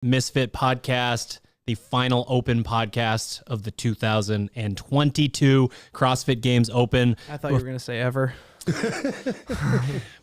Misfit podcast, the final open podcast of the 2022 CrossFit Games Open. I thought you were going to say ever.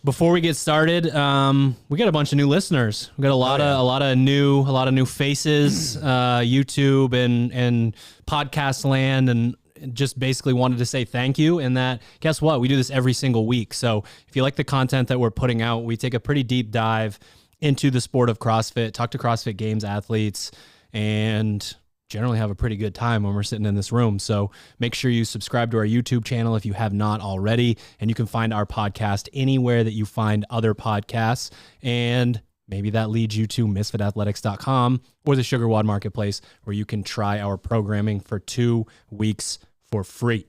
Before we get started, we got a bunch of new listeners. We got a lot of new faces, YouTube and podcast land, and just basically wanted to say thank you. And that, guess what? We do this every single week. So if you like the content that we're putting out, we take a pretty deep dive into the sport of CrossFit, talk to CrossFit Games athletes, and generally have a pretty good time when we're sitting in this room. So make sure you subscribe to our YouTube channel if you have not already, and you can find our podcast anywhere that you find other podcasts. And maybe that leads you to misfitathletics.com or the Sugar WOD Marketplace, where you can try our programming for 2 weeks for free.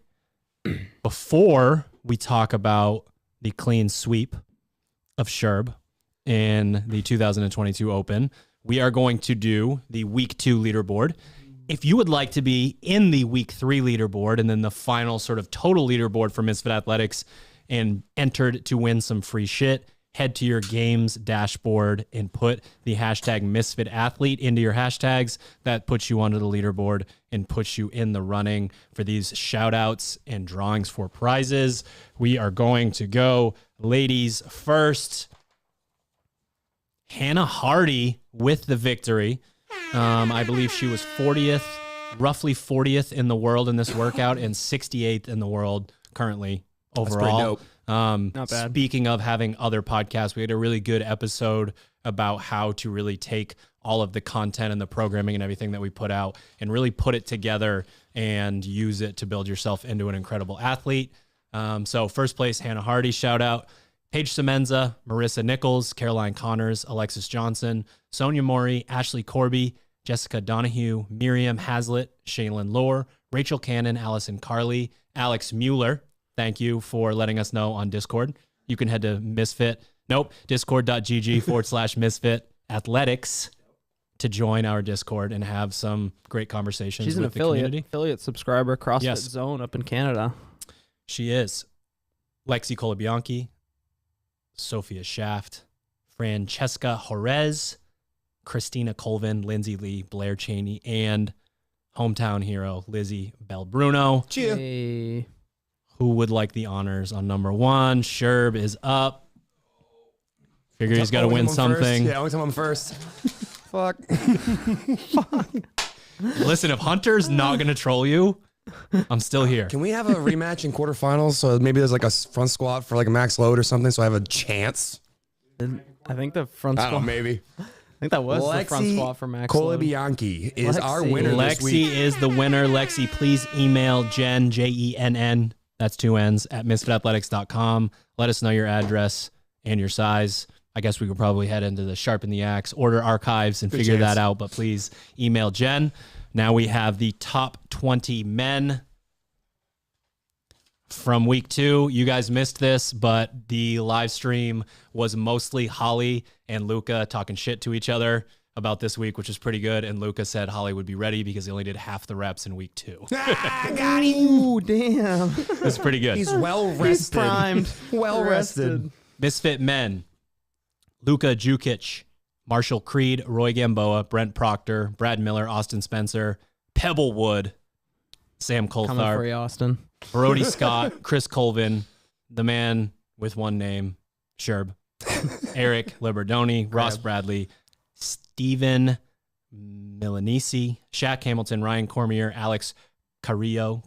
Before we talk about the clean sweep of Sherb in the 2022 Open, we are going to do the week 2 leaderboard. If you would like to be in the week 3 leaderboard and then the final sort of total leaderboard for Misfit Athletics and entered to win some free shit, head to your games dashboard and put the hashtag Misfit Athlete into your hashtags. That puts you onto the leaderboard and puts you in the running for these shout outs and drawings for prizes. We are going to go ladies first. Hannah Hardy with the victory. I believe she was 40th, roughly 40th in the world in this workout and 68th in the world currently overall. That's pretty dope. Not bad. Speaking of having other podcasts, we had a really good episode about how to really take all of the content and the programming and everything that we put out and really put it together and use it to build yourself into an incredible athlete. So first place, Hannah Hardy, shout out. Paige Semenza, Marissa Nichols, Caroline Connors, Alexis Johnson, Sonia Mori, Ashley Corby, Jessica Donahue, Miriam Hazlitt, Shaylin Lohr, Rachel Cannon, Allison Carley, Alex Mueller. Thank you for letting us know on Discord. You can head to discord.gg/Misfit Athletics to join our Discord and have some great conversations. She's with an the community. affiliate subscriber, CrossFit Yes. Zone up in Canada. She is. Lexi Colabianchi, Sophia Shaft, Francesca Jorez, Christina Colvin, Lindsay Lee, Blair Cheney, and hometown hero Lizzie Belbruno. Hey. Who would like the honors on number 1? Sherb is up. Figure he's got to win something. Yeah, only time I'm first. Fuck. Listen, if Hunter's not going to troll you, I'm still here. Can we have a rematch in quarterfinals? So maybe there's like a front squat for like a max load or something, so I have a chance. I think the front I squat. don't know, maybe. I think that was the front squat for Max. Colabianchi is our winner this week. Lexi is the winner. Lexi, please email Jen, Jenn, that's 2 N's, at misfitathletics.com. Let us know your address and your size. I guess we could probably head into the Sharpen the Axe order archives and figure that out, but please email Jen. Now we have the top 20 men from week 2. You guys missed this, but the live stream was mostly Holly and Luca talking shit to each other about this week, which is pretty good. And Luca said Holly would be ready because he only did half the reps in week 2. Got him. Ooh, damn. That's pretty good. He's well rested. He's primed. Well rested. Misfit men: Luca Jukic, Marshall Creed, Roy Gamboa, Brent Proctor, Brad Miller, Austin Spencer, Pebblewood, Sam Coming for Coltharp, you, Austin. Brody Scott, Chris Colvin, the man with one name, Sherb, Eric Liberdoni, Ross Bradley, Stephen Milanese, Shaq Hamilton, Ryan Cormier, Alex Carrillo,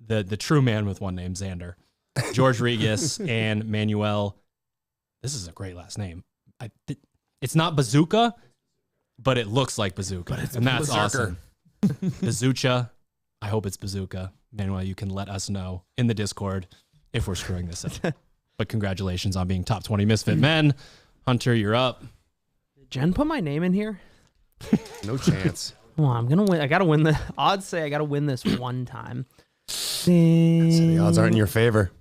the true man with one name, Xander, George Regis, and Manuel. This is a great last name. It's not Bazooka, but it looks like Bazooka, and that's awesome. Bazoocha. I hope it's Bazooka. Manuel, you can let us know in the Discord if we're screwing this up. But congratulations on being top 20 Misfit men. Hunter, you're up. Did Jen put my name in here? No chance. Well, I'm going to win. I got to win the odds say I got to win this one time. So the odds aren't in your favor.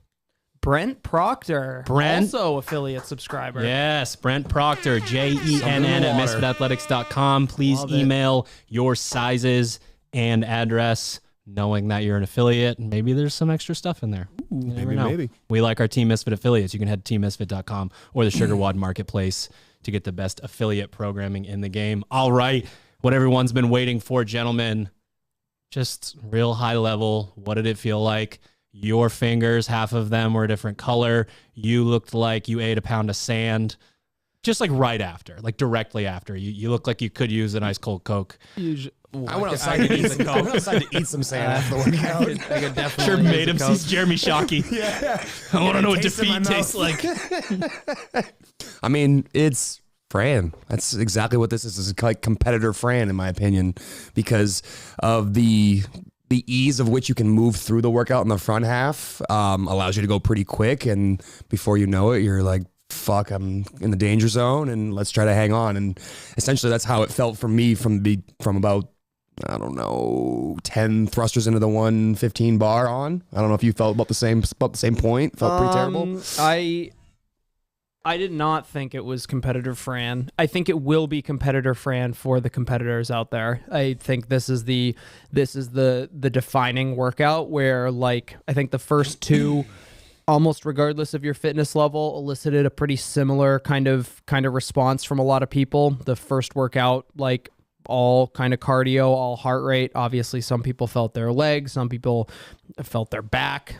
Brent Proctor, also affiliate subscriber. Yes, Brent Proctor, JENN at misfitathletics.com. Please email your sizes and address, knowing that you're an affiliate. Maybe there's some extra stuff in there. Ooh, you never know. Maybe. We like our Team Misfit affiliates. You can head to teammisfit.com or the Sugar WOD Marketplace to get the best affiliate programming in the game. All right, what everyone's been waiting for, gentlemen, just real high level. What did it feel like? Your fingers, half of them were a different color. You looked like you ate a pound of sand. Just like right after, like directly after. You look like you could use an ice cold Coke. I went outside to eat some sand after the workout. I could definitely Sure use made a him Coke. see Jeremy Shockey. Yeah. I want to know what Taste in my defeat tastes mouth. like. I mean, it's Fran. That's exactly what this is. It's like competitor Fran, in my opinion, because of the ease of which you can move through the workout in the front half. Allows you to go pretty quick, and before you know it, you're like, fuck, I'm in the danger zone, and let's try to hang on. And essentially that's how it felt for me from about, I don't know, 10 thrusters into the 115 bar on. I don't know if you felt about the same point. Felt pretty terrible. I did not think it was competitor Fran. I think it will be competitor Fran for the competitors out there. I think this is the defining workout where, like, I think the first two, almost regardless of your fitness level, elicited a pretty similar kind of response from a lot of people. The first workout, like, all kind of cardio, all heart rate. Obviously, some people felt their legs, some people felt their back,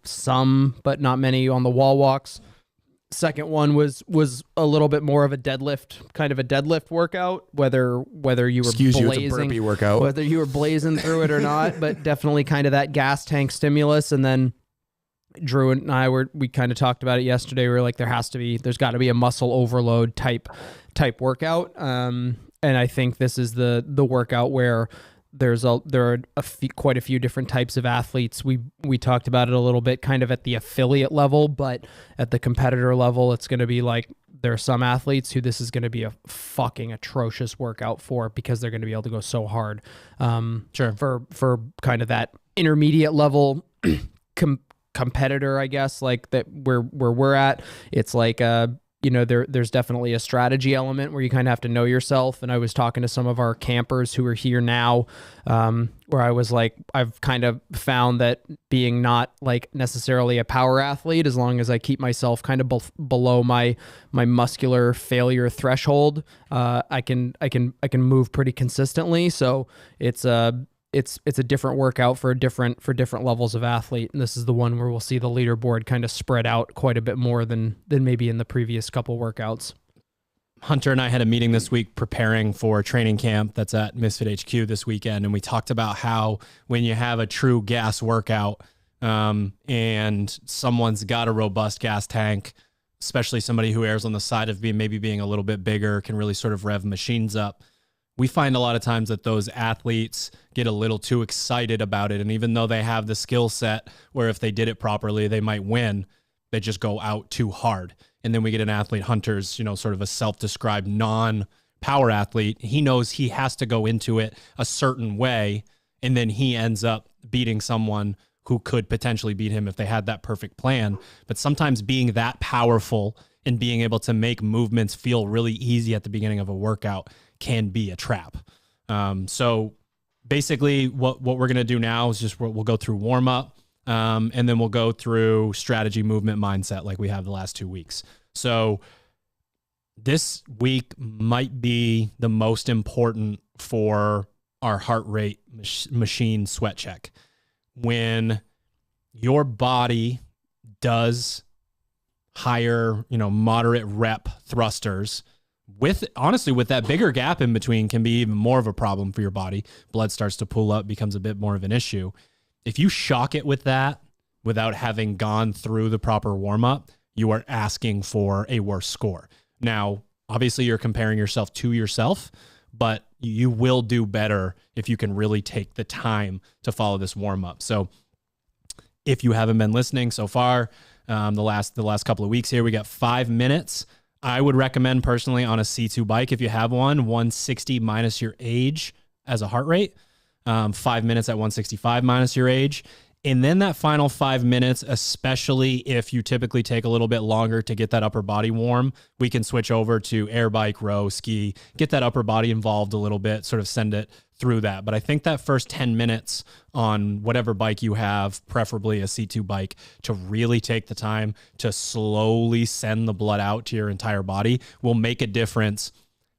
some, but not many on the wall walks. Second one was a little bit more of a deadlift workout, whether you were Excuse you, it's a blazing, burpee workout. whether you were blazing through it or not, but definitely kind of that gas tank stimulus. And then Drew and I we kind of talked about it yesterday. We were like, there's got to be a muscle overload type workout. And I think this is the workout where there are quite a few different types of athletes. We talked about it a little bit kind of at the affiliate level, but at the competitor level, it's going to be like, there are some athletes who this is going to be a fucking atrocious workout for, because they're going to be able to go so hard. Sure. For kind of that intermediate level competitor, I guess, like that where we're at, it's like there's definitely a strategy element where you kind of have to know yourself. And I was talking to some of our campers who are here now, where I was like, I've kind of found that being not like necessarily a power athlete, as long as I keep myself kind of below my muscular failure threshold, I can move pretty consistently. So it's a different workout for different levels of athlete. And this is the one where we'll see the leaderboard kind of spread out quite a bit more than maybe in the previous couple workouts. Hunter and I had a meeting this week preparing for training camp that's at Misfit HQ this weekend. And we talked about how when you have a true gas workout, and someone's got a robust gas tank, especially somebody who errs on the side of being a little bit bigger, can really sort of rev machines up. We find a lot of times that those athletes get a little too excited about it. And even though they have the skill set where if they did it properly, they might win, they just go out too hard. And then we get an athlete, Hunter's, sort of a self-described non-power athlete. He knows he has to go into it a certain way. And then he ends up beating someone who could potentially beat him if they had that perfect plan. But sometimes being that powerful and being able to make movements feel really easy at the beginning of a workout can be a trap. So basically what we're going to do now is just we'll go through warm up, and then we'll go through strategy, movement, mindset like we have the last 2 weeks. So this week might be the most important for our heart rate machine sweat check. When your body does higher, moderate rep thrusters, with that bigger gap in between, can be even more of a problem for your body. Blood starts to pool up, becomes a bit more of an issue. If you shock it with that without having gone through the proper warm-up, you are asking for a worse score. Now, obviously you're comparing yourself to yourself, but you will do better if you can really take the time to follow this warm-up. So if you haven't been listening so far, the last couple of weeks here, we got 5 minutes. I would recommend personally on a C2 bike, if you have one, 160 minus your age as a heart rate, 5 minutes at 165 minus your age. And then that final 5 minutes, especially if you typically take a little bit longer to get that upper body warm, we can switch over to air bike, row, ski, get that upper body involved a little bit, sort of send it through that. But I think that first 10 minutes on whatever bike you have, preferably a C2 bike, to really take the time to slowly send the blood out to your entire body will make a difference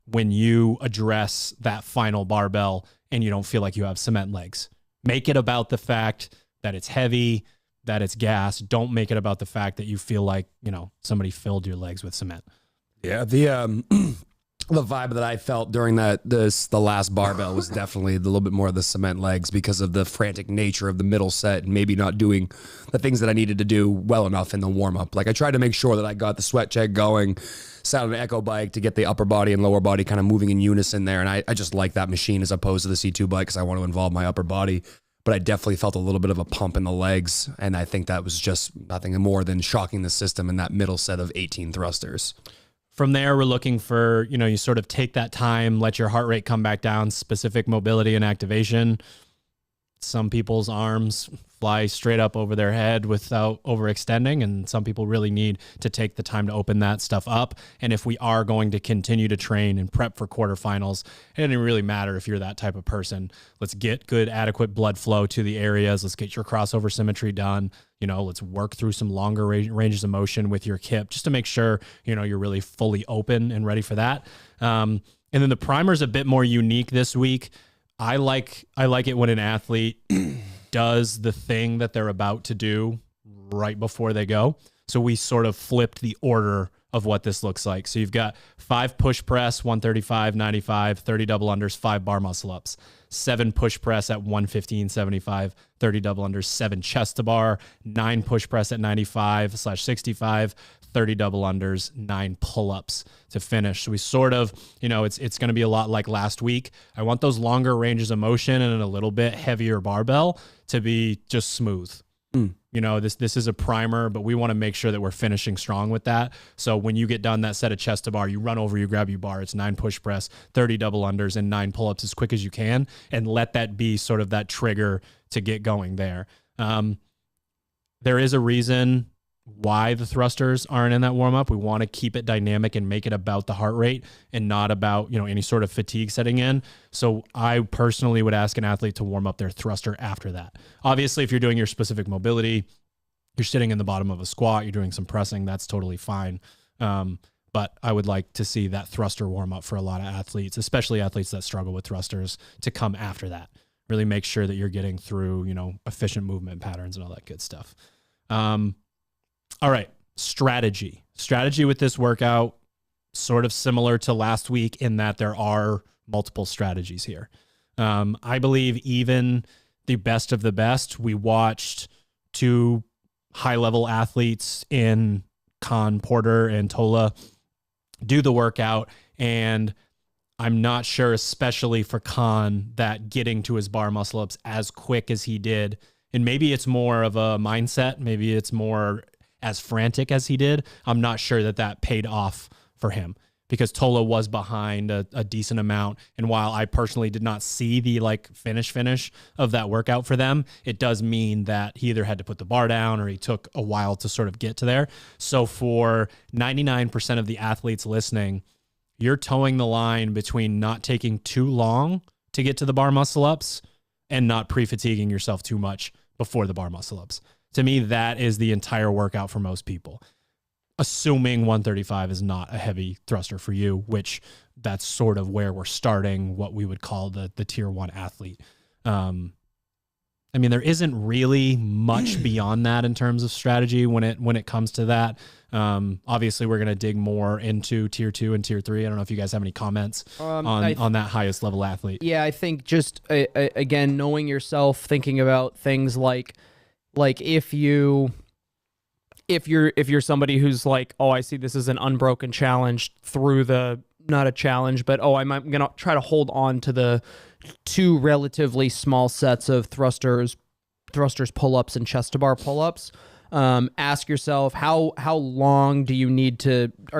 when you address that final barbell and you don't feel like you have cement legs. Make it about the fact that it's heavy, that it's gas. Don't make it about the fact that you feel like, somebody filled your legs with cement. Yeah, the vibe that I felt during the last barbell was definitely a little bit more of the cement legs because of the frantic nature of the middle set and maybe not doing the things that I needed to do well enough in the warm up. Like I tried to make sure that I got the sweat check going, sat on an echo bike to get the upper body and lower body kind of moving in unison there. And I just like that machine as opposed to the C2 bike because I want to involve my upper body. But I definitely felt a little bit of a pump in the legs. And I think that was just nothing more than shocking the system in that middle set of 18 thrusters. From there, we're looking for, you sort of take that time, let your heart rate come back down, specific mobility and activation. Some people's arms fly straight up over their head without overextending, and some people really need to take the time to open that stuff up. And if we are going to continue to train and prep for quarterfinals, it doesn't really matter if you're that type of person. Let's get good, adequate blood flow to the areas. Let's get your crossover symmetry done. Let's work through some longer ranges of motion with your kip just to make sure, you're really fully open and ready for that. And then the primer is a bit more unique this week. I like it when an athlete does the thing that they're about to do right before they go. So we sort of flipped the order of what this looks like. So you've got 5 push press, 135, 95, 30 double unders, 5 bar muscle ups, 7 push press at 115, 75, 30 double unders, 7 chest to bar, 9 push press at 95/65, 30 double unders, 9 pull-ups to finish. So we sort of, it's going to be a lot like last week. I want those longer ranges of motion and a little bit heavier barbell to be just smooth. This is a primer, but we want to make sure that we're finishing strong with that. So when you get done that set of chest to bar, you run over, you grab your bar, it's 9 push press, 30 double unders, and 9 pull-ups as quick as you can, and let that be sort of that trigger to get going there. There is a reason why the thrusters aren't in that warm-up. We want to keep it dynamic and make it about the heart rate and not about, any sort of fatigue setting in. So I personally would ask an athlete to warm up their thruster after that. Obviously, if you're doing your specific mobility, you're sitting in the bottom of a squat, you're doing some pressing, that's totally fine. But I would like to see that thruster warm up for a lot of athletes, especially athletes that struggle with thrusters, to come after that. Really make sure that you're getting through, efficient movement patterns and all that good stuff. All right, strategy. Strategy with this workout, sort of similar to last week in that there are multiple strategies here. I believe even the best of the best, we watched 2 high-level athletes in Khan, Porter, and Tola do the workout, and I'm not sure, especially for Khan, that getting to his bar muscle ups as quick as he did, and maybe it's more of a mindset, maybe it's more as frantic as he did. I'm not sure that paid off for him because Tola was behind a decent amount. And while I personally did not see the finish of that workout for them, it does mean that he either had to put the bar down or he took a while to sort of get to there. So for 99% of the athletes listening, you're towing the line between not taking too long to get to the bar muscle ups and not pre-fatiguing yourself too much before the bar muscle ups. To me, that is the entire workout for most people. Assuming 135 is not a heavy thruster for you, which that's sort of where we're starting what we would call the tier 1 athlete. There isn't really much beyond that in terms of strategy when it comes to that. Obviously, we're going to dig more into tier 2 and tier 3. I don't know if you guys have any comments on that highest level athlete. Yeah, I think just again, knowing yourself, thinking about things like if you're somebody who's like, oh, I see this as an unbroken challenge through not a challenge, but I'm going to try to hold on to the 2 relatively small sets of thrusters pull-ups and chest to bar pull-ups. Ask yourself, how long are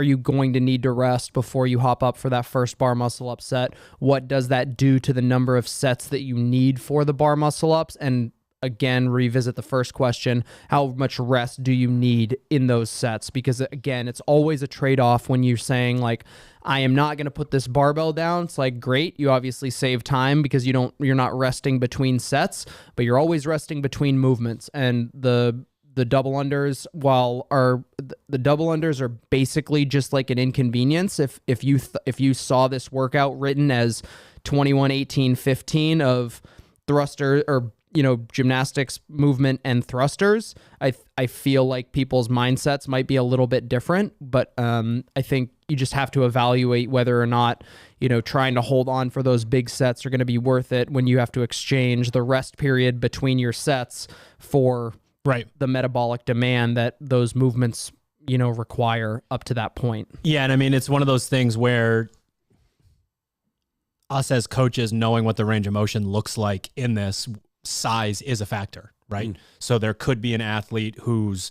you going to need to rest before you hop up for that first bar muscle up set? What does that do to the number of sets that you need for the bar muscle ups? And again revisit the first question: how much rest do you need in those sets? Because again, it's always a trade-off when you're saying like, I am not going to put this barbell down. It's like, great, you obviously save time because you're not resting between sets, but you're always resting between movements. And the double unders, the double unders are basically just like an inconvenience. If you saw this workout written as 21, 18, 15 of thruster or gymnastics movement and thrusters, I feel like people's mindsets might be a little bit different, but I think you just have to evaluate whether or not trying to hold on for those big sets are going to be worth it when you have to exchange the rest period between your sets for the metabolic demand that those movements require up to that point. Yeah, and I mean, it's one of those things where us as coaches knowing what the range of motion looks like in this, size is a factor, right? So there could be an athlete who's,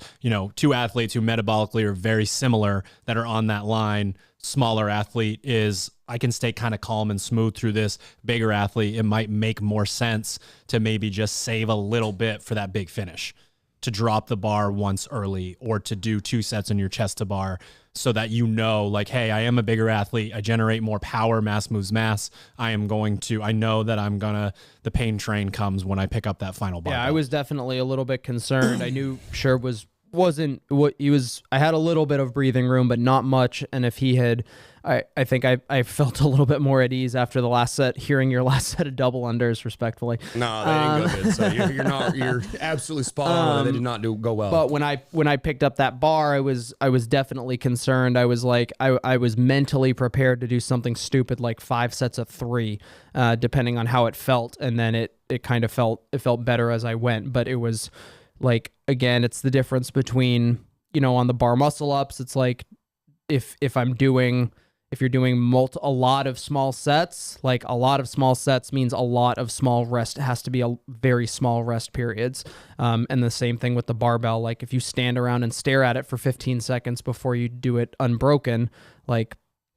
two athletes who metabolically are very similar that are on that line. Smaller athlete is, I can stay kind of calm and smooth through this. Bigger athlete, it might make more sense to maybe just save a little bit for that big finish, to drop the bar once early or to do 2 sets on your chest to bar, so that like, hey, I am a bigger athlete. I generate more power, mass moves mass. I know that the pain train comes when I pick up that final bar. Yeah, I was definitely a little bit concerned. I knew Sherb wasn't what he was. I had a little bit of breathing room, but not much. And if he had, I think I felt a little bit more at ease after the last set, hearing your last set of double unders, respectfully. No, they didn't go good. So you're absolutely spot on. They did not go well. But when I picked up that bar, I was definitely concerned. I was like, I was mentally prepared to do something stupid like 5 sets of 3, depending on how it felt. And then it kind of felt better as I went. But it was like, again, it's the difference between, on the bar muscle ups, it's like if you're doing a lot of small sets, like a lot of small sets means a lot of small rest. It has to be a very small rest periods. And the same thing with the barbell. Like if you stand around and stare at it for 15 seconds before you do it unbroken, like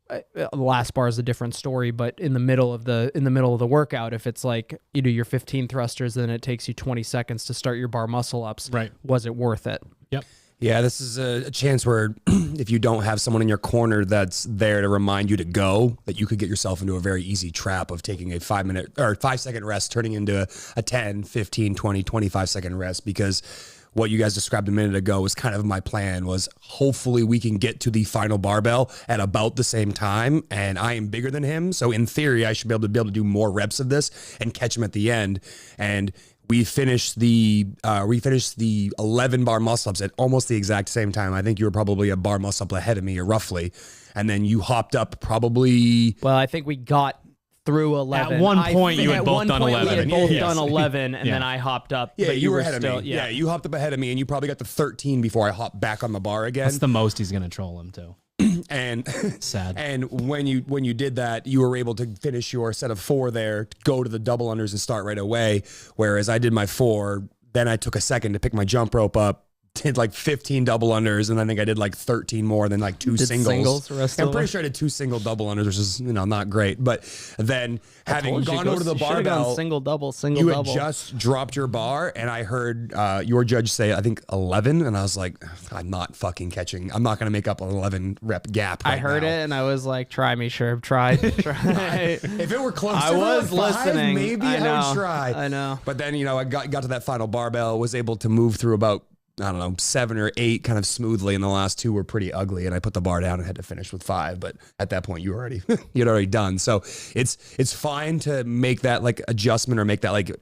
the last bar is a different story, but in the middle of the workout, if it's like you do your 15 thrusters, then it takes you 20 seconds to start your bar muscle ups. Right. Was it worth it? Yep. Yeah, this is a chance where if you don't have someone in your corner that's there to remind you to go, that you could get yourself into a very easy trap of taking a 5-second rest, turning into a 10, 15, 20, 25-second rest, because what you guys described a minute ago was kind of my plan, was hopefully we can get to the final barbell at about the same time, and I am bigger than him, so in theory I should be able to do more reps of this and catch him at the end. And we finished the 11 bar muscle ups at almost the exact same time. I think you were probably a bar muscle up ahead of me, or roughly, and then you hopped up probably. Well, I think we got through 11. At one point, you had both done 11. We had both done 11, and then I hopped up. Yeah, but you were ahead still, of me. Yeah, you hopped up ahead of me, and you probably got to 13 before I hopped back on the bar again. That's the most he's going to troll him too. And sad. And when you did that, you were able to finish your set of 4 there, go to the double unders and start right away. Whereas I did my 4, then I took a second to pick my jump rope up, did like 15 double unders, and I think I did like 13 more than like 2 singles. I'm pretty sure I did 2 single double unders, which is not great. But then having gone over to the barbell, single double, you had just dropped your bar, and I heard your judge say, I think 11, and I was like, I'm not fucking catching. I'm not going to make up an 11 rep gap. I heard it, and I was like, try me, Sherb. Try. If it were close, I was listening. Maybe I would try. I know. But then I got to that final barbell, was able to move through about, I don't know, 7 or 8 kind of smoothly, and the last 2 were pretty ugly, and I put the bar down and had to finish with 5. But at that point, you'd already done. So it's fine to make that like adjustment, or make that like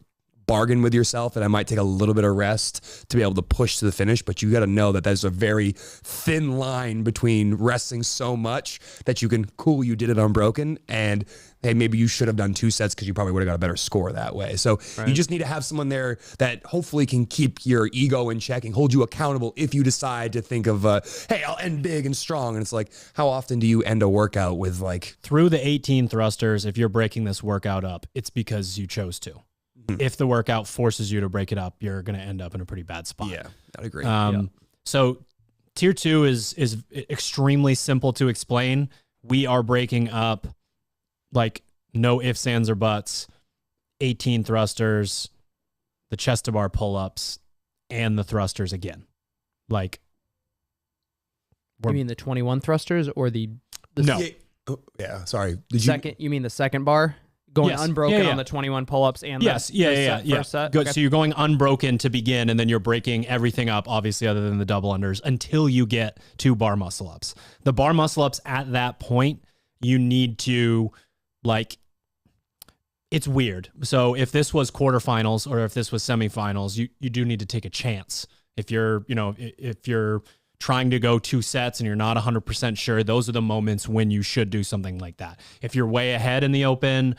bargain with yourself that I might take a little bit of rest to be able to push to the finish. But you got to know that there's a very thin line between resting so much that you did it unbroken, and hey, maybe you should have done 2 sets because you probably would have got a better score that way. So you just need to have someone there that hopefully can keep your ego in check and hold you accountable if you decide to think of, hey, I'll end big and strong. And it's like, how often do you end a workout with like... Through the 18 thrusters, if you're breaking this workout up, it's because you chose to. If the workout forces you to break it up, you're going to end up in a pretty bad spot. Yeah, I'd agree. So tier 2 is extremely simple to explain. We are breaking up like no ifs, ands, or buts, 18 thrusters, the chest to bar pull-ups and the thrusters again. Like, You mean the 21 thrusters or the no. Yeah, sorry. second? You mean the second bar? Going Yes. unbroken Yeah. on the 21 pull-ups and Yes, the yeah. first set? Good. Okay. So you're going unbroken to begin, and then you're breaking everything up, obviously, other than the double unders, until you get 2 bar muscle ups. The bar muscle ups at that point, you need to, like, it's weird. So if this was quarterfinals or if this was semifinals, you do need to take a chance. If you're trying to go 2 sets and you're not 100% sure, those are the moments when you should do something like that. If you're way ahead in the open,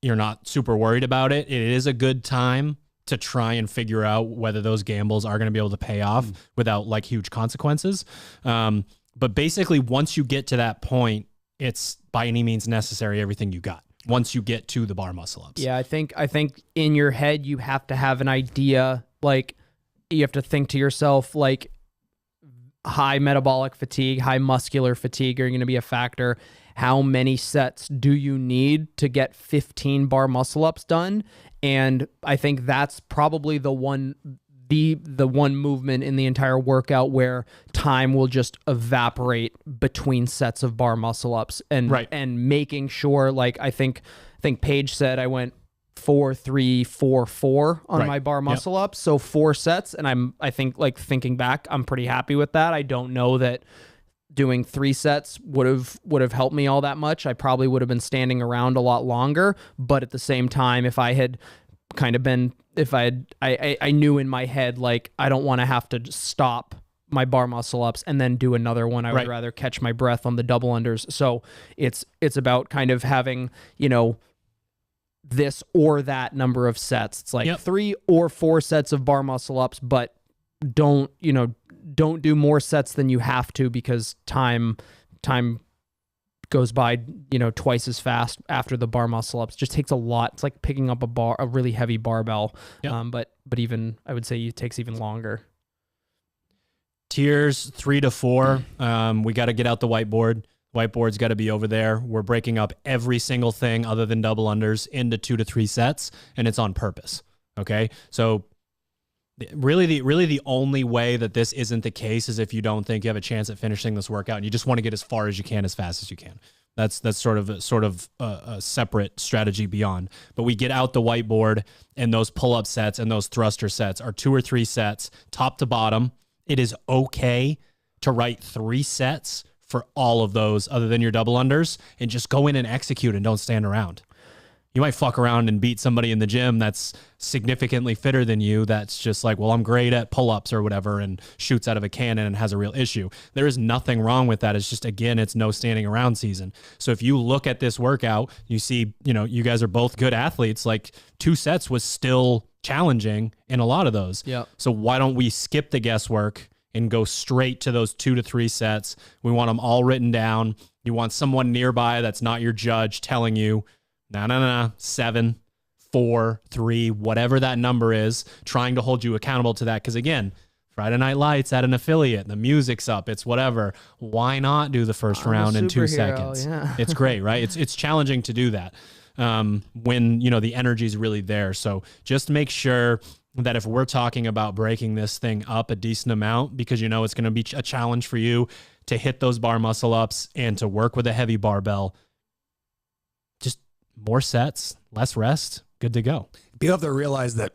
you're not super worried about it. It is a good time to try and figure out whether those gambles are going to be able to pay off without like huge consequences. But basically, once you get to that point, it's by any means necessary everything you got once you get to the bar muscle ups. Yeah, I think in your head you have to have an idea. Like, you have to think to yourself, like, high metabolic fatigue, high muscular fatigue are going to be a factor. How many sets do you need to get 15 bar muscle ups done? And I think that's probably the one movement in the entire workout where time will just evaporate between sets of bar muscle ups and making sure, like, I think Paige said I went 4-3-4-4 on my bar muscle ups. So 4 sets. And I think like thinking back, I'm pretty happy with that. I don't know that doing 3 sets would have helped me all that much. I probably would have been standing around a lot longer, but at the same time, if I had kind of been, I knew in my head, like, I don't want to have to stop my bar muscle ups and then do another one. I would rather catch my breath on the double unders. So it's about kind of having, this or that number of sets. It's like 3 or 4 sets of bar muscle ups, but don't do more sets than you have to, because time goes by, twice as fast after the bar muscle ups. Just takes a lot. It's like picking up a really heavy barbell. But even, I would say it takes even longer. Tiers 3 to 4. We got to get out the whiteboard. Whiteboard's got to be over there. We're breaking up every single thing other than double unders into 2 to 3 sets, and it's on purpose. Okay. So really the only way that this isn't the case is if you don't think you have a chance at finishing this workout and you just want to get as far as you can, as fast as you can. That's sort of a separate strategy beyond. But we get out the whiteboard, and those pull-up sets and those thruster sets are 2 or 3 sets, top to bottom. It is okay to write 3 sets for all of those other than your double unders, and just go in and execute and don't stand around. You might fuck around and beat somebody in the gym that's significantly fitter than you, that's just like, well, I'm great at pull-ups or whatever, and shoots out of a cannon and has a real issue. There is nothing wrong with that. It's just, again, it's no standing around season. So if you look at this workout, you see, you guys are both good athletes. Like, 2 sets was still challenging in a lot of those. Yeah. So why don't we skip the guesswork and go straight to those 2 to 3 sets? We want them all written down. You want someone nearby that's not your judge telling you, no, 7, 4, 3, whatever that number is, trying to hold you accountable to that. Because again, Friday Night Lights at an affiliate, the music's up, it's whatever. Why not do the first round in 2 seconds? Yeah. It's great, right? It's challenging to do that when the energy is really there. So just make sure that if we're talking about breaking this thing up a decent amount, because it's going to be a challenge for you to hit those bar muscle ups and to work with a heavy barbell, just more sets, less rest, good to go. You have to realize that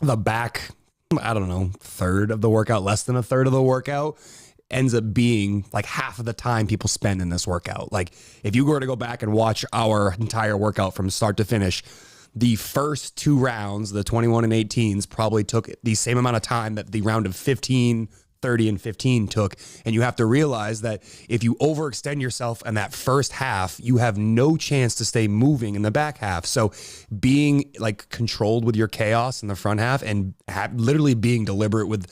the back, third of the workout, less than a third of the workout, ends up being like half of the time people spend in this workout. Like, if you were to go back and watch our entire workout from start to finish, the first 2 rounds, the 21 and 18s, probably took the same amount of time that the round of 15, 30, and 15 took. And you have to realize that if you overextend yourself in that first half, you have no chance to stay moving in the back half. So being like controlled with your chaos in the front half and literally being deliberate with,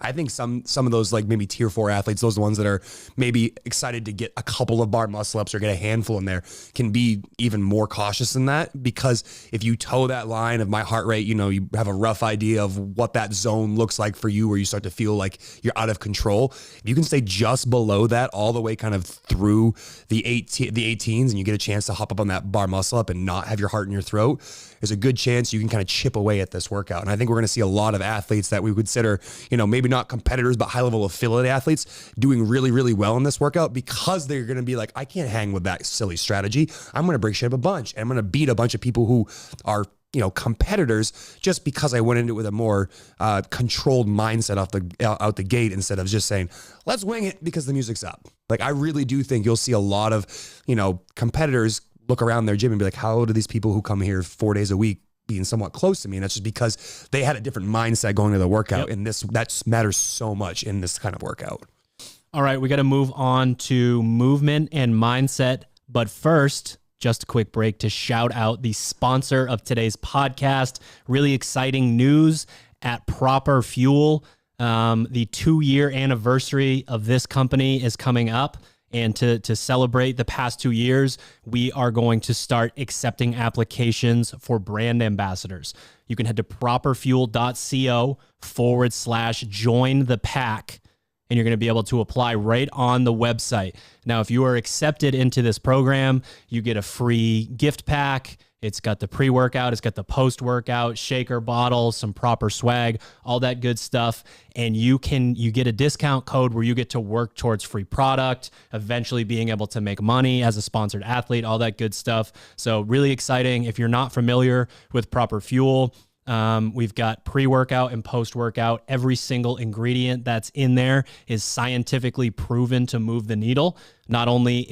I think some of those, like maybe tier 4 athletes, those ones that are maybe excited to get a couple of bar muscle ups or get a handful in there, can be even more cautious than that. Because if you toe that line of my heart rate, you have a rough idea of what that zone looks like for you, where you start to feel like you're out of control. If you can stay just below that all the way kind of through the 18s, and you get a chance to hop up on that bar muscle up and not have your heart in your throat, there's a good chance you can kind of chip away at this workout. And I think we're going to see a lot of athletes that we would consider, maybe not competitors, but high-level affiliate athletes doing really, really well in this workout, because they're going to be like, I can't hang with that silly strategy. I'm going to break shit up a bunch, and I'm going to beat a bunch of people who are competitors, just because I went into it with a more controlled mindset out the gate, instead of just saying, let's wing it because the music's up. Like, I really do think you'll see a lot of, competitors look around their gym and be like, how do these people who come here 4 days a week being somewhat close to me? And that's just because they had a different mindset going to the workout. And that matters so much in this kind of workout. All right, we got to move on to movement and mindset. But first, just a quick break to shout out the sponsor of today's podcast. Really exciting news at Proper Fuel. The 2-year anniversary of this company is coming up. And to celebrate the past 2 years, we are going to start accepting applications for brand ambassadors. You can head to properfuel.co/join the pack, and you're going to be able to apply right on the website. Now, if you are accepted into this program, you get a free gift pack. It's got the pre-workout, it's got the post-workout, shaker bottle, some proper swag, all that good stuff. And you get a discount code where you get to work towards free product, eventually being able to make money as a sponsored athlete, all that good stuff. So really exciting. If you're not familiar with Proper Fuel, we've got pre-workout and post-workout. Every single ingredient that's in there is scientifically proven to move the needle. Not only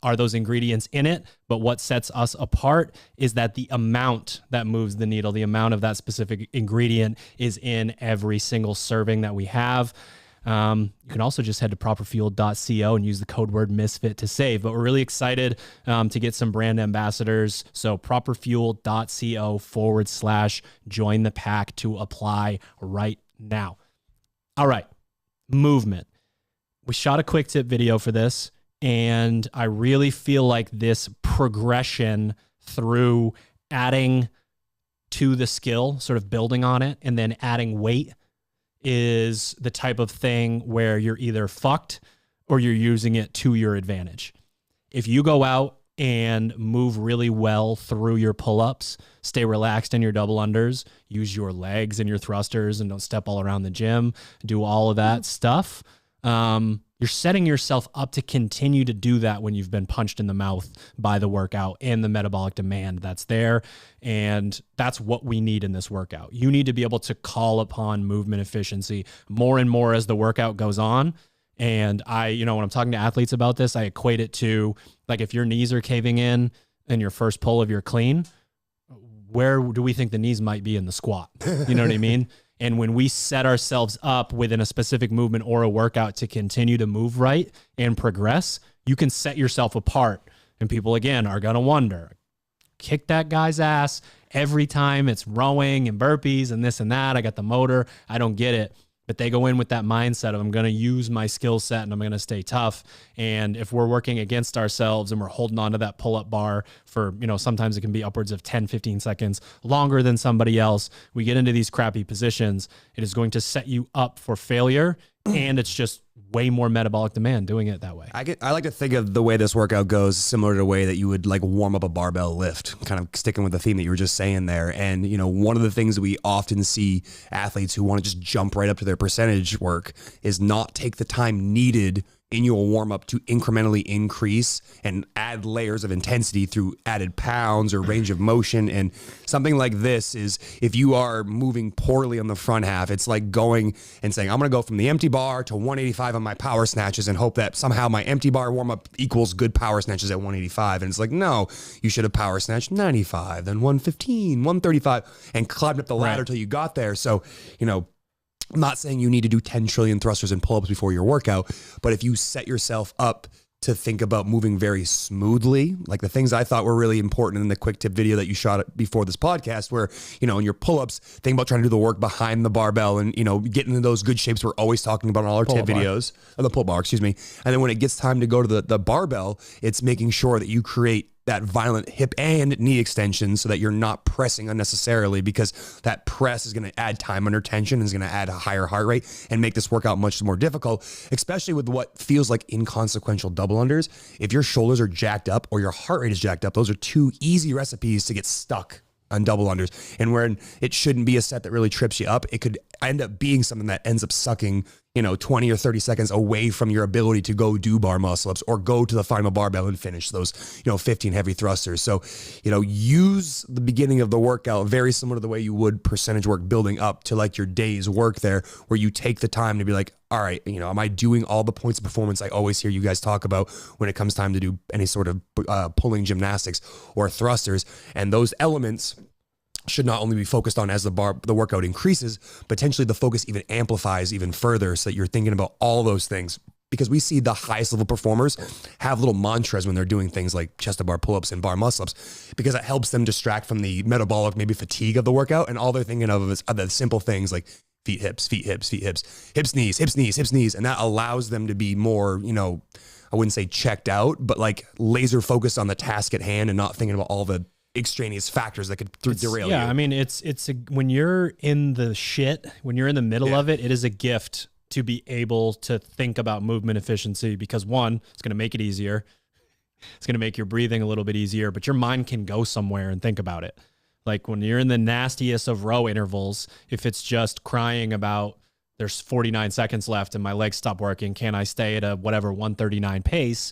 are those ingredients in it, but what sets us apart is that the amount that moves the needle, the amount of that specific ingredient, is in every single serving that we have. You can also just head to properfuel.co and use the code word Misfit to save. But we're really excited to get some brand ambassadors. So properfuel.co/join the pack to apply right now. All right, movement. We shot a quick tip video for this, and I really feel like this progression through adding to the skill, sort of building on it, and then adding weight is the type of thing where you're either fucked or you're using it to your advantage. If you go out and move really well through your pull-ups, stay relaxed in your double unders, use your legs and your thrusters, and don't step all around the gym, do all of that stuff, you're setting yourself up to continue to do that when you've been punched in the mouth by the workout and the metabolic demand that's there. And that's what we need in this workout. You need to be able to call upon movement efficiency more and more as the workout goes on. And when I'm talking to athletes about this, I equate it to, like, if your knees are caving in your first pull of your clean, where do we think the knees might be in the squat? You know what I mean? And when we set ourselves up within a specific movement or a workout to continue to move right and progress, you can set yourself apart. And people, again, are going to wonder, kick that guy's ass every time it's rowing and burpees and this and that. I got the motor. I don't get it. But they go in with that mindset of, I'm going to use my skill set and I'm going to stay tough. And if we're working against ourselves and we're holding on to that pull-up bar for, sometimes it can be upwards of 10, 15 seconds longer than somebody else, we get into these crappy positions. It is going to set you up for failure. And it's just way more metabolic demand doing it that way. I like to think of the way this workout goes similar to the way that you would like warm up a barbell lift, kind of sticking with the theme that you were just saying there. And, one of the things that we often see athletes who want to just jump right up to their percentage work is not take the time needed in your warm up to incrementally increase and add layers of intensity through added pounds or range of motion. And something like this is, if you are moving poorly on the front half, it's like going and saying, I'm going to go from the empty bar to 185 on my power snatches and hope that somehow my empty bar warm up equals good power snatches at 185. And it's like, no, you should have power snatched 95, then 115, 135, and climbed up the ladder till you got there. So, I'm not saying you need to do 10 trillion thrusters and pull-ups before your workout, but if you set yourself up to think about moving very smoothly, like the things I thought were really important in the quick tip video that you shot before this podcast, where, in your pull-ups, think about trying to do the work behind the barbell and, get into those good shapes we're always talking about in all our tip videos, or the pull bar, excuse me. And then when it gets time to go to the barbell, it's making sure that you create that violent hip and knee extension so that you're not pressing unnecessarily, because that press is going to add time under tension and is going to add a higher heart rate and make this workout much more difficult, especially with what feels like inconsequential double unders. If your shoulders are jacked up or your heart rate is jacked up, those are two easy recipes to get stuck on double unders. And where it shouldn't be a set that really trips you up, it could end up being something that ends up sucking 20 or 30 seconds away from your ability to go do bar muscle ups or go to the final barbell and finish those 15 heavy thrusters. So use the beginning of the workout very similar to the way you would percentage work building up to like your day's work there, where you take the time to be like, all right, am I doing all the points of performance I always hear you guys talk about when it comes time to do any sort of pulling gymnastics or thrusters? And those elements should not only be focused on as the workout increases, potentially the focus even amplifies even further, so that you're thinking about all those things. Because we see the highest level performers have little mantras when they're doing things like chest to bar pull-ups and bar muscle-ups, because it helps them distract from the metabolic, maybe fatigue of the workout. And all they're thinking of is the simple things like feet, hips, feet, hips, feet, hips, hips, knees, hips, knees, hips, knees. And that allows them to be more, I wouldn't say checked out, but like laser focused on the task at hand and not thinking about all the extraneous factors that could derail you. Yeah, I mean, when you're in the shit, when you're in the middle of it, it is a gift to be able to think about movement efficiency, because one, it's going to make it easier. It's going to make your breathing a little bit easier, but your mind can go somewhere and think about it. Like when you're in the nastiest of row intervals, if it's just crying about there's 49 seconds left and my legs stop working, can I stay at a whatever 139 pace?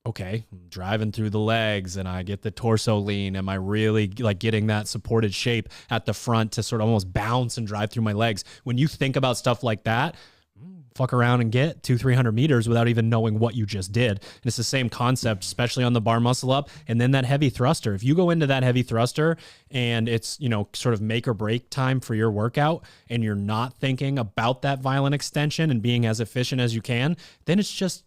Okay, I'm driving through the legs and I get the torso lean. Am I really like getting that supported shape at the front to sort of almost bounce and drive through my legs? When you think about stuff like that, fuck around and get 200-300 meters without even knowing what you just did. And it's the same concept, especially on the bar muscle up. And then that heavy thruster, if you go into that heavy thruster and it's, sort of make or break time for your workout and you're not thinking about that violent extension and being as efficient as you can, then it's just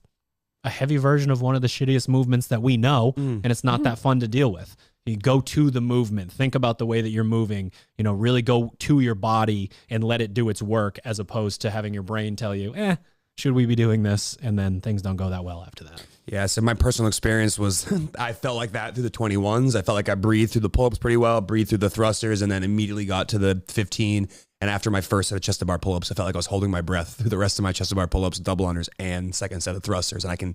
a heavy version of one of the shittiest movements that we know. And it's not that fun to deal with. You go to the movement, think about the way that you're moving, really go to your body and let it do its work, as opposed to having your brain tell you, should we be doing this? And then things don't go that well after that. Yeah, so my personal experience was I felt like that through the 21s. I felt like I breathed through the pull-ups pretty well, breathed through the thrusters, and then immediately got to the 15. And after my first set of chest to bar pull-ups, I felt like I was holding my breath through the rest of my chest to bar pull-ups, double unders, and second set of thrusters. And I can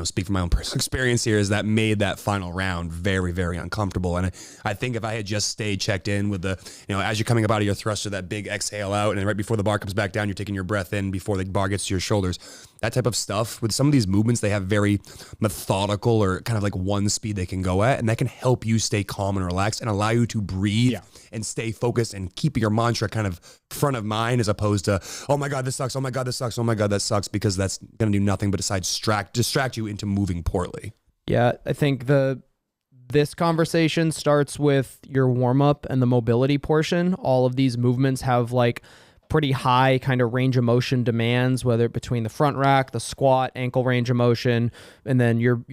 speak from my own personal experience here, is that made that final round very, very uncomfortable. And I think if I had just stayed checked in with the, as you're coming up out of your thruster, that big exhale out, and then right before the bar comes back down, you're taking your breath in before the bar gets to your shoulders. That type of stuff, with some of these movements, they have very methodical or kind of like one speed they can go at, and that can help you stay calm and relaxed and allow you to breathe and stay focused and keep your mantra kind of front of mind, as opposed to, oh my God, this sucks. Oh my God, this sucks. Oh my God, that sucks, because that's going to do nothing but distract you into moving poorly. Yeah, I think this conversation starts with your warm up and the mobility portion. All of these movements have like pretty high kind of range of motion demands, whether between the front rack, the squat, ankle range of motion, and then your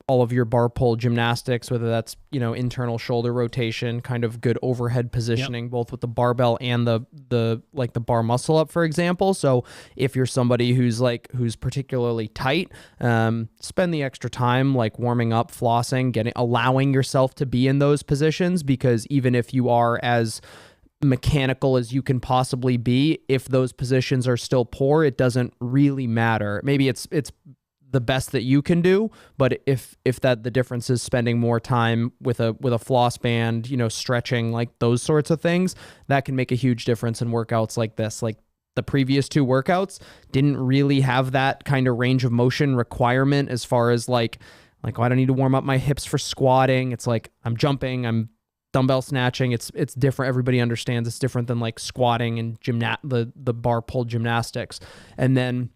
all of your bar pull gymnastics, whether that's internal shoulder rotation, kind of good overhead positioning, both with the barbell and the bar muscle up, for example. So if you're somebody who's particularly tight, spend the extra time like warming up, flossing, allowing yourself to be in those positions, because even if you are as mechanical as you can possibly be, if those positions are still poor, it doesn't really matter. Maybe it's the best that you can do, but if that the difference is spending more time with a floss band, stretching, like those sorts of things, that can make a huge difference in workouts like this. Like the previous two workouts didn't really have that kind of range of motion requirement, as far as like, oh, I don't need to warm up my hips for squatting. It's like I'm jumping, I'm dumbbell snatching. It's different. Everybody understands it's different than like squatting and the bar pull gymnastics. And then,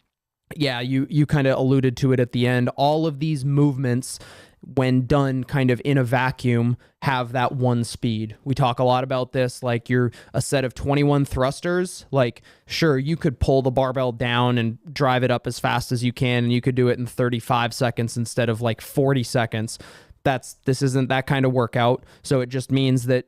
yeah, you kind of alluded to it at the end. All of these movements, when done kind of in a vacuum, have that one speed. We talk a lot about this, like you're a set of 21 thrusters. Like, sure, you could pull the barbell down and drive it up as fast as you can, and you could do it in 35 seconds instead of like 40 seconds. This isn't that kind of workout. So it just means that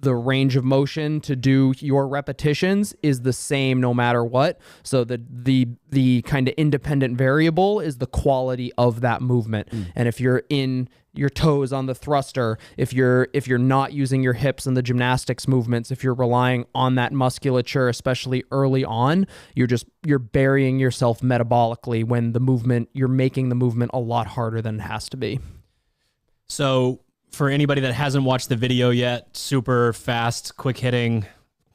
the range of motion to do your repetitions is the same no matter what. So the kind of independent variable is the quality of that movement. And if you're in your toes on the thruster, if you're not using your hips in the gymnastics movements, if you're relying on that musculature, especially early on, you're burying yourself metabolically when you're making the movement a lot harder than it has to be. So for anybody that hasn't watched the video yet, super fast, quick hitting,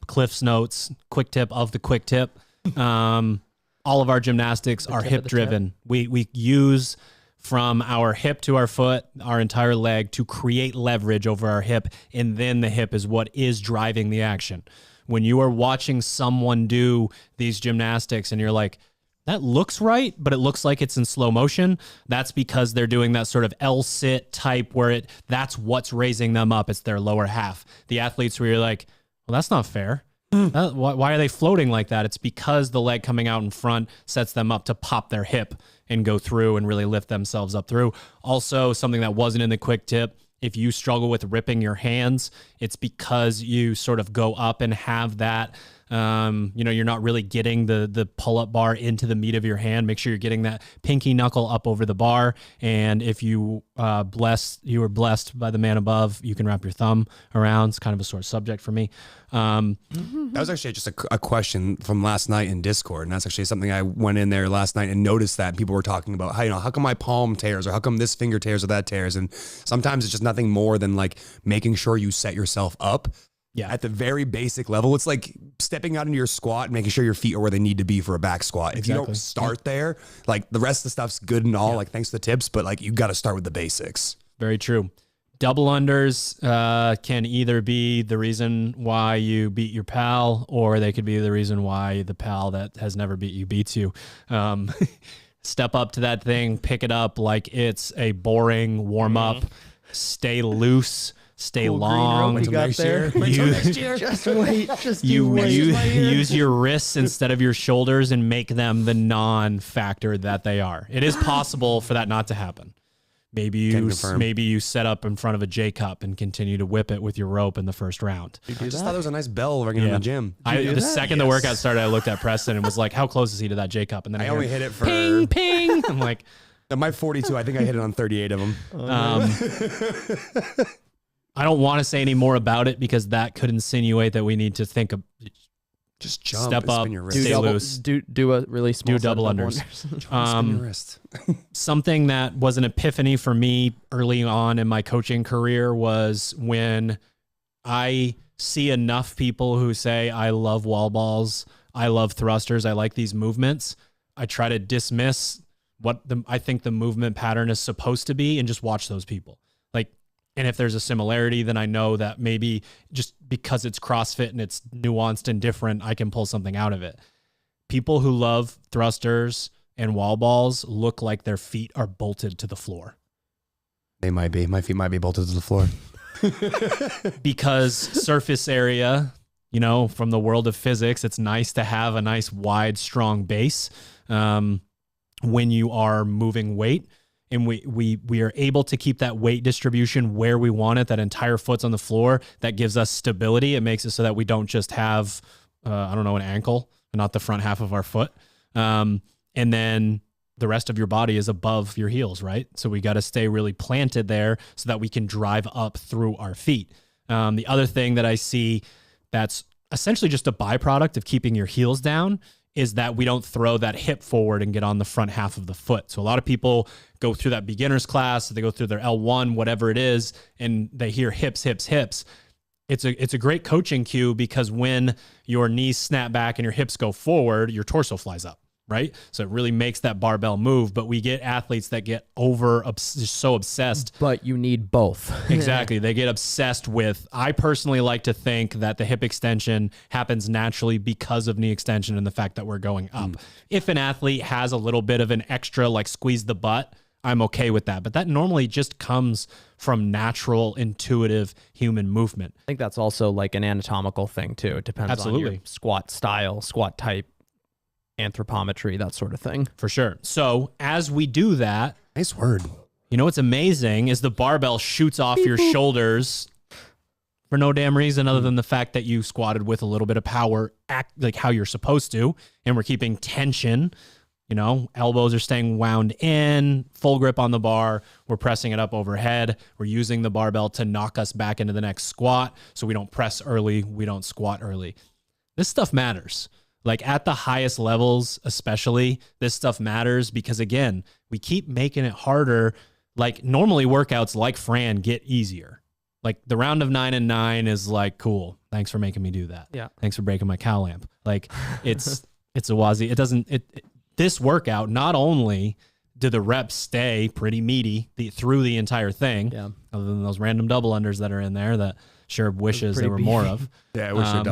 Cliff's notes, quick tip of the quick tip. All of our gymnastics are hip driven. We use from our hip to our foot, our entire leg, to create leverage over our hip, and then the hip is what is driving the action. When you are watching someone do these gymnastics and you're like, that looks right, but it looks like it's in slow motion, that's because they're doing that sort of L-sit type where that's what's raising them up. It's their lower half. The athletes where you're like, well, that's not fair. Why are they floating like that? It's because the leg coming out in front sets them up to pop their hip and go through and really lift themselves up through. Also, something that wasn't in the quick tip, if you struggle with ripping your hands, it's because you sort of go up and have that, you're not really getting the pull-up bar into the meat of your hand. Make sure you're getting that pinky knuckle up over the bar. And if you were blessed by the man above, you can wrap your thumb around. It's kind of a sore subject for me. That was actually just a question from last night in Discord. And that's actually something I went in there last night and noticed that people were talking about, how come my palm tears, or how come this finger tears or that tears? And sometimes it's just nothing more than like making sure you set yourself up. Yeah. At the very basic level, it's like stepping out into your squat and making sure your feet are where they need to be for a back squat. If you don't start there, like the rest of the stuff's good and all, like thanks to the tips, but like you got to start with the basics. Very true. Double unders can either be the reason why you beat your pal, or they could be the reason why the pal that has never beat you beats you. Step up to that thing, pick it up like it's a boring warm up, stay loose. Stay long. You got there. Just wait. Use your wrists instead of your shoulders and make them the non-factor that they are. It is possible for that not to happen. Maybe you set up in front of a J cup and continue to whip it with your rope in the first round. I just thought there was a nice bell ringing in the gym. The second the workout started, I looked at Preston and was like, "How close is he to that J cup?" And then I only hit it for ping, ping. I'm like, my 42. I think I hit it on 38 of them. I don't want to say any more about it because that could insinuate that we need to think of just jump, step up, stay loose, do a really small double unders. Spin your wrist. Something that was an epiphany for me early on in my coaching career was when I see enough people who say, I love wall balls, I love thrusters, I like these movements. I try to dismiss what I think the movement pattern is supposed to be and just watch those people. And if there's a similarity, then I know that maybe just because it's CrossFit and it's nuanced and different, I can pull something out of it. People who love thrusters and wall balls look like their feet are bolted to the floor. They might be. My feet might be bolted to the floor. Because surface area, from the world of physics, it's nice to have a nice wide, strong base when you are moving weight. And we are able to keep that weight distribution where we want it, that entire foot's on the floor. That gives us stability. It makes it so that we don't just have, an ankle, not the front half of our foot. And then the rest of your body is above your heels, right? So we got to stay really planted there so that we can drive up through our feet. The other thing that I see that's essentially just a byproduct of keeping your heels down is that we don't throw that hip forward and get on the front half of the foot. So a lot of people go through that beginner's class, they go through their L1, whatever it is, and they hear hips, hips, hips. It's a great coaching cue because when your knees snap back and your hips go forward, your torso flies up, right? So it really makes that barbell move, but we get athletes that get so obsessed. But you need both. Exactly. They get obsessed with, I personally like to think that the hip extension happens naturally because of knee extension and the fact that we're going up. If an athlete has a little bit of an extra, like squeeze the butt, I'm okay with that. But that normally just comes from natural, intuitive human movement. I think that's also like an anatomical thing too. It depends on your squat style, squat type, anthropometry, that sort of thing. For sure. So as we do that, nice word. What's amazing is the barbell shoots off your shoulders for no damn reason other than the fact that you squatted with a little bit of power, act like how you're supposed to, and we're keeping tension. You know, elbows are staying wound in, full grip on the bar. We're pressing it up overhead. We're using the barbell to knock us back into the next squat so we don't press early, we don't squat early. This stuff matters. Like at the highest levels, especially, this stuff matters because, again, we keep making it harder. Like normally workouts like Fran get easier. Like the round of 9 and 9 is like, cool. Thanks for making me do that. Yeah. Thanks for breaking my cow lamp. Like it's a wazi. This workout, not only do the reps stay pretty meaty through the entire thing, other than those random double unders that are in there that Sherb wishes there were more of. Yeah, I wish they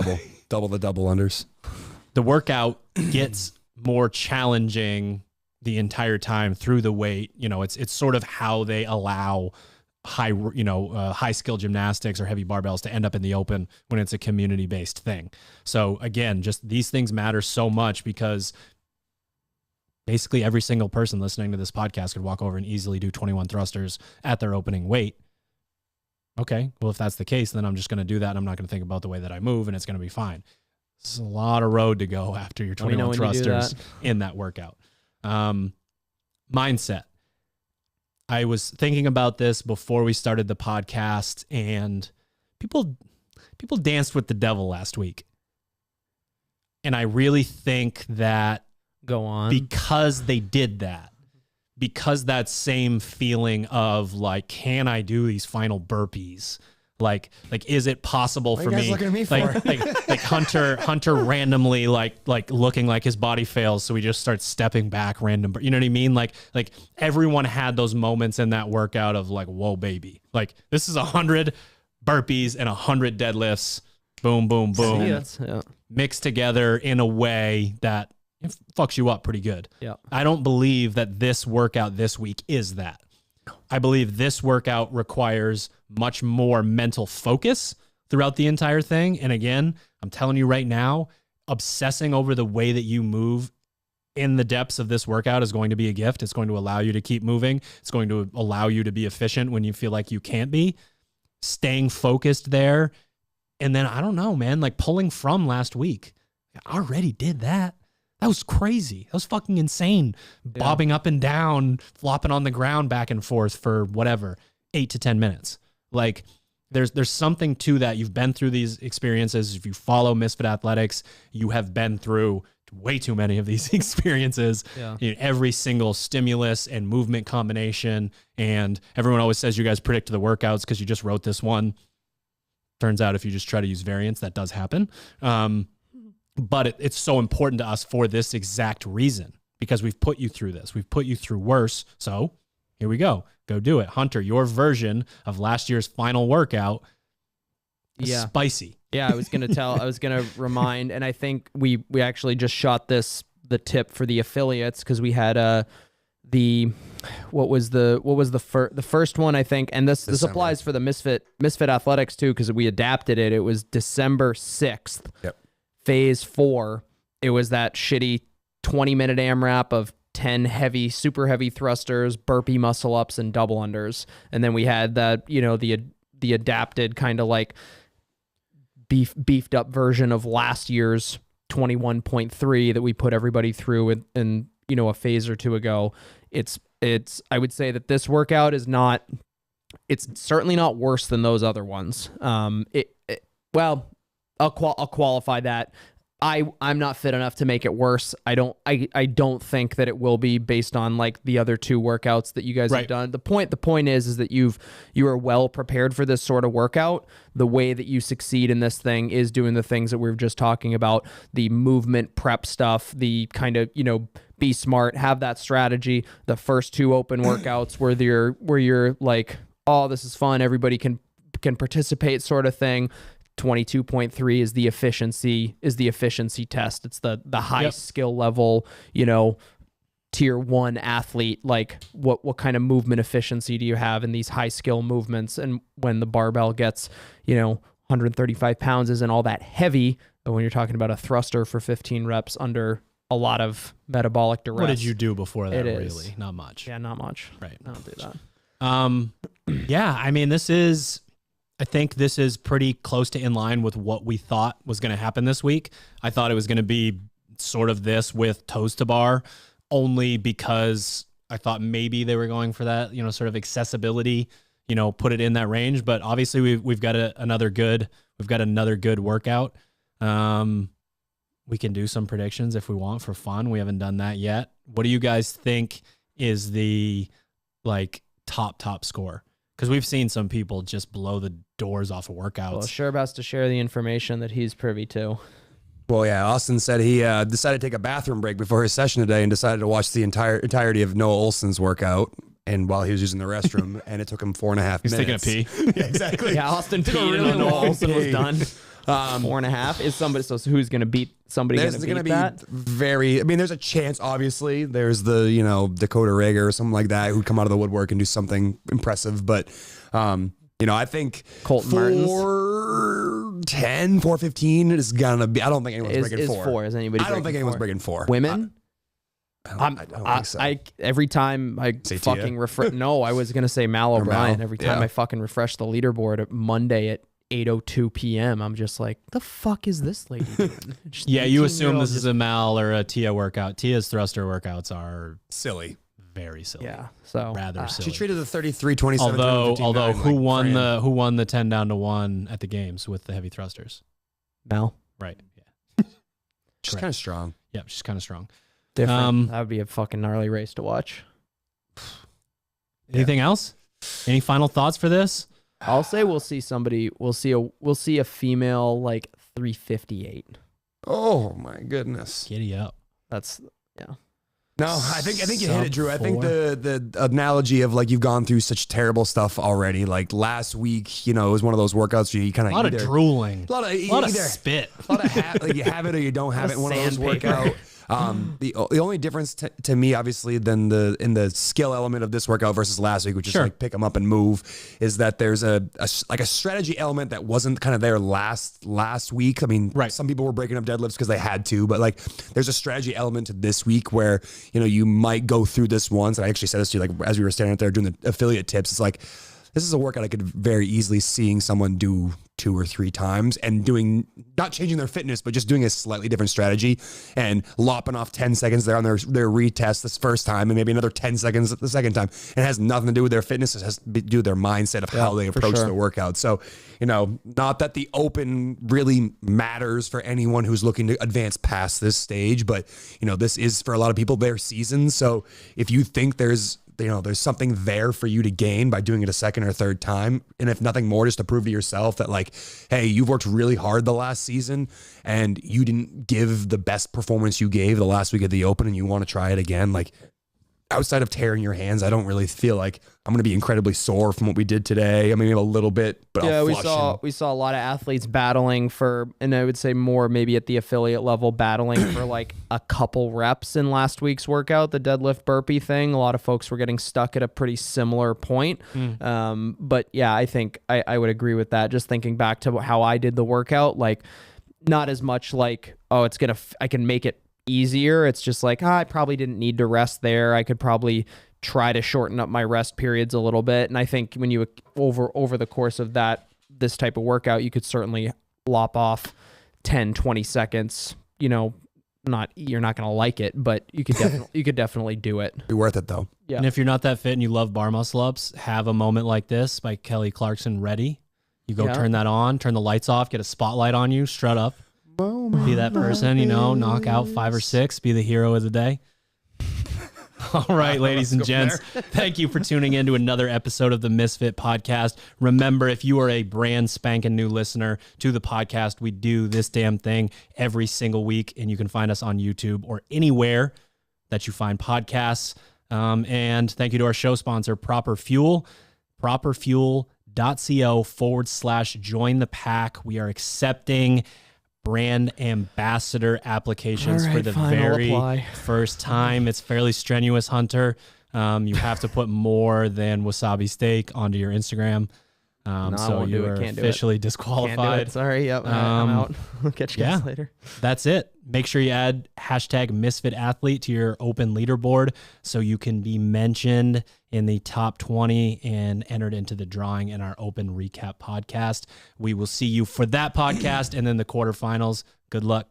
double the double unders. The workout gets more challenging the entire time through the weight. You know, it's sort of how they allow high skill gymnastics or heavy barbells to end up in the open when it's a community based thing. So again, just these things matter so much because basically every single person listening to this podcast could walk over and easily do 21 thrusters at their opening weight. Okay, well, if that's the case, then I'm just going to do that. And I'm not going to think about the way that I move and it's going to be fine. This is a lot of road to go after your 21 thrusters in that workout. Mindset. I was thinking about this before we started the podcast, and people danced with the devil last week. And I really think that Go on. because they did that, because that same feeling of like, can I do these final burpees? Like, is it possible for me? Looking at me like Hunter randomly like looking like his body fails, so he just starts stepping back random. You know what I mean? Like everyone had those moments in that workout of like, whoa, baby! Like this is 100 burpees and 100 deadlifts. Boom, boom, boom. Mixed together in a way that it fucks you up pretty good. Yeah. I don't believe that this workout this week is that. I believe this workout requires much more mental focus throughout the entire thing. And again, I'm telling you right now, obsessing over the way that you move in the depths of this workout is going to be a gift. It's going to allow you to keep moving. It's going to allow you to be efficient when you feel like you can't be. Staying focused there. And then, I don't know, man, like pulling from last week. I already did that. That was crazy. That was fucking insane. Yeah. Bobbing up and down, flopping on the ground back and forth for whatever, 8 to 10 minutes. Like there's something to that. You've been through these experiences. If you follow Misfit Athletics, you have been through way too many of these experiences. Yeah. You know, every single stimulus and movement combination. And everyone always says you guys predict the workouts because you just wrote this one. Turns out if you just try to use variance, that does happen. But it's so important to us for this exact reason, because we've put you through this. We've put you through worse. So here we go. Go do it. Hunter, your version of last year's final workout is spicy. Yeah, I was going to remind, and I think we actually just shot the tip for the affiliates because we had what was the first one, I think, and this applies for the Misfit Athletics too, because we adapted it. It was December 6th. Yep. Phase 4, it was that shitty 20-minute AMRAP of 10 super heavy thrusters, burpee muscle ups, and double unders. And then we had that, the adapted kind of like beefed up version of last year's 21.3 that we put everybody through in a phase or two ago. It's I would say that this workout is not, it's certainly not worse than those other ones. Well, I'll qualify that. I'm not fit enough to make it worse. I don't think that it will be based on like the other two workouts that you guys have done. The point is that you are well prepared for this sort of workout. The way that you succeed in this thing is doing the things that we were just talking about, the movement prep stuff, the kind of, be smart, have that strategy. The first two open workouts where you're like, oh, this is fun, everybody can participate sort of thing. 22.3 is the efficiency test. It's the high skill level, tier 1 athlete. Like what kind of movement efficiency do you have in these high skill movements? And when the barbell gets, 135 pounds isn't all that heavy, but when you're talking about a thruster for 15 reps under a lot of metabolic duress. What did you do before that? Really? Not much. Yeah, not much. Right. I don't do that. Yeah, I mean, this is, I think this is pretty close to in line with what we thought was going to happen this week. I thought it was going to be sort of this with toes to bar, only because I thought maybe they were going for that, sort of accessibility, put it in that range. But obviously we've got another good workout. We can do some predictions if we want for fun. We haven't done that yet. What do you guys think is the top score? Because we've seen some people just blow the doors off of workouts. Well, Sherb has to share the information that he's privy to. Well, yeah, Austin said he decided to take a bathroom break before his session today and decided to watch the entirety of Noah Olson's workout. And while he was using the restroom, and it took him 4.5 minutes. He's taking a pee. Yeah, exactly. Yeah, Austin peed really and Noah long Olson was pee. done. 4.5 is somebody. So who's going to beat somebody? There's going to be that? there's a chance, obviously. There's the, Dakota Rager or something like that who'd come out of the woodwork and do something impressive. But, I think Colton 4:10, 4:15 is going to be, I don't think anyone's breaking 4. Is anybody I don't think anyone's 4? breaking 4. Women? I don't think so. Every time I Say fucking Tia? refresh. No, I was gonna say Mal O'Brien. Mal, Every time yeah. I fucking refresh the leaderboard at Monday at 8:02 p.m., I'm just like, the fuck is this lady doing? Just Yeah, you assume 18-year-old this is a Mal or a Tia workout. Tia's thruster workouts are Silly. very silly. Yeah, so Rather silly. She treated the 33, 27, Although who won Fran. who won the 10 down to 1 at the games with the heavy thrusters? Mal. Right. Yeah. She's kind of strong. Yeah, she's kind of strong. Different. That would be a fucking gnarly race to watch. Anything else? Any final thoughts for this? I'll say we'll see somebody. We'll see a female like 358. Oh my goodness. Giddy up. That's yeah. No, I think you hit it, Drew. I think Sub 4. the analogy of you've gone through such terrible stuff already. Like last week, it was one of those workouts where you kind of A lot of drooling. a lot of spit. a lot of you have it or you don't have it in one of those sandpaper. workouts. The only difference to me, obviously, than in the skill element of this workout versus last week, which is pick them up and move, is that there's a strategy element that wasn't kind of there last week. I mean, some people were breaking up deadlifts because they had to, but there's a strategy element to this week where you might go through this once. And I actually said this to you as we were standing out there doing the affiliate tips. It's like, this is a workout I could very easily seeing someone do 2 or 3 times and doing, not changing their fitness, but just doing a slightly different strategy and lopping off 10 seconds there on their retest this first time and maybe another 10 seconds the second time. And it has nothing to do with their fitness. It has to do with their mindset of how they approach the workout. So, not that the open really matters for anyone who's looking to advance past this stage, but, this is for a lot of people their season. So if you think there's something there for you to gain by doing it a second or third time. And if nothing more, just to prove to yourself that hey, you've worked really hard the last season and you didn't give the best performance you gave the last week of the Open and you want to try it again. Outside of tearing your hands, I don't really feel like I'm going to be incredibly sore from what we did today. I mean, a little bit, but yeah, I'll we flush saw a lot of athletes battling for, and I would say more maybe at the affiliate level, battling for a couple reps in last week's workout, the deadlift burpee thing. A lot of folks were getting stuck at a pretty similar point. But yeah, I think I would agree with that. Just thinking back to how I did the workout, not as much I can make it easier. It's just I probably didn't need to rest there. I could probably try to shorten up my rest periods a little bit. And I think when you over the course of this type of workout, you could certainly lop off 10, 20 seconds, you're not going to like it, but you could definitely do it. Be worth it though. Yeah. And if you're not that fit and you love bar muscle ups, have a moment like this by Kelly Clarkson ready. You go turn that on, turn the lights off, get a spotlight on you, strut up. Be that person, knock out 5 or 6, be the hero of the day. All right, ladies and gents, thank you for tuning in to another episode of the Misfit podcast. Remember, if you are a brand spanking new listener to the podcast, we do this damn thing every single week, and you can find us on YouTube or anywhere that you find podcasts. And thank you to our show sponsor, Proper Fuel, properfuel.co/join the pack. We are accepting brand ambassador applications for the very first time. It's fairly strenuous, Hunter. You have to put more than wasabi steak onto your Instagram. I So won't do you it. are Can't do it. officially Can't do disqualified. it. Sorry. Yep. I'm out. I'll catch you guys yeah. later. That's it. Make sure you add hashtag Misfit Athlete to your Open Leaderboard so you can be mentioned in the top 20 and entered into the drawing in our Open Recap podcast. We will see you for that podcast and then the quarterfinals. Good luck.